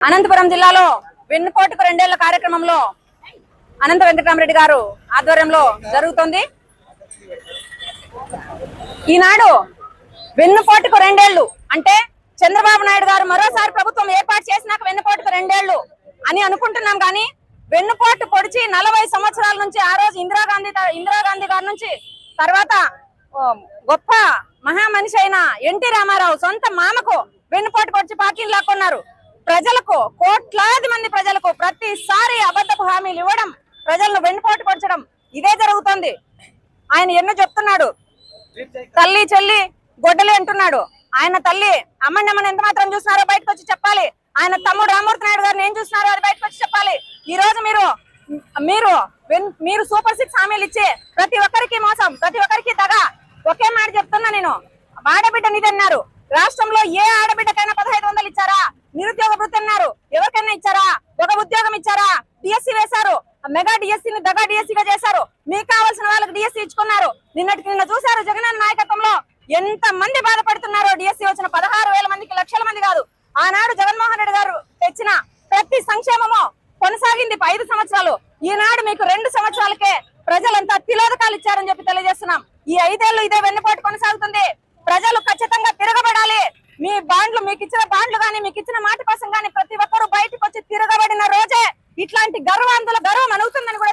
అనంతపురం జిల్లాలో వెన్నుపోటుకు రెండేళ్ల కార్యక్రమంలో అనంత వెంకటరామరెడ్డి గారు ఆధ్వర్యంలో జరుగుతోంది. ఈనాడు వెన్నుపోటుకు రెండేళ్లు అంటే చంద్రబాబు నాయుడు గారు మరోసారి ప్రభుత్వం ఏర్పాటు చేసినాక వెన్నుపోటుకు రెండేళ్లు అని అనుకుంటున్నాం. కానీ వెన్నుపోటు పొడిచి 40 సంవత్సరాల నుంచి ఆ రోజు ఇందిరాగాంధీ గారి నుంచి తర్వాత గొప్ప మహామనిషి అయిన ఎన్టీ రామారావు సొంత మామకు వెన్నుపోటు పొడిచి పార్టీని లాక్కున్నారు. ప్రజలకు కోట్లాది మంది ప్రజలకు ప్రతిసారి అబద్ధపు హామీలు ఇవ్వడం, ప్రజలను వెన్నుపోటు పొడచడం ఇదే జరుగుతుంది. ఆయన ఎన్నో చెప్తున్నాడు, తల్లి చెల్లి గొడ్డలి అంటున్నాడు. ఆయన తల్లి అమ్మని ఎంత మాత్రం చూస్తున్నారో బయటకు వచ్చి చెప్పాలి. ఆయన తమ్ముడు రామూర్తి నాయుడు గారిని ఏం చూస్తున్నారో అది బయటకు వచ్చి చెప్పాలి. ఈ రోజు మీరు సూపర్ 6 హామీలు ఇచ్చి ప్రతి ఒక్కరికి మోసం, ప్రతి ఒక్కరికి దగా. ఒకే మాట చెప్తున్నా నేను, ఆడబిడ్డ నిధి అన్నారు. రాష్ట్రంలో ఏ ఆడబిడ్డకైనా 1500 ఇచ్చారా? నిరుద్యోగ వృత్తి అన్నారు, ఎవరికైనా ఇచ్చారా? ఒక ఉద్యోగం ఇచ్చారా? డిఎస్సీ వేశారు, మెగా డిఎస్సీని దగా డిఎస్సీగా చేశారు. మీకు కావాల్సిన వాళ్ళకి డిఎస్సీ ఇచ్చుకున్నారు. నిన్న చూశారు జగనన్న నాయకత్వంలో ఎంత మంది బాధపడుతున్నారో. డిఎస్సీ వచ్చిన 16,000 మందికి, లక్షల మంది కాదు. ఆనాడు జగన్మోహన్ రెడ్డి గారు తెచ్చిన ప్రతి సంక్షేమము కొనసాగింది 5 సంవత్సరాలు. ఈనాడు మీకు 2 సంవత్సరాలకే ప్రజలంతా తిలోదకాలు ఇచ్చారని చెప్పి తెలియజేస్తున్నాం. ఈ 5 ఏళ్లు ఇదే వెన్నుపోటు కొనసాగుతుంది. ప్రజలు ఖచ్చితంగా తిరగబడాలి. మీ బాండ్లు, మీకు ఇచ్చిన బాండ్లు గానీ, మీకు ఇచ్చిన మాట కోసం గానీ ప్రతి ఒక్కరూ బయటకు వచ్చి తిరగబడిన రోజే ఇట్లాంటి గర్వం అందులో గర్వం అనుగుతుందని కూడా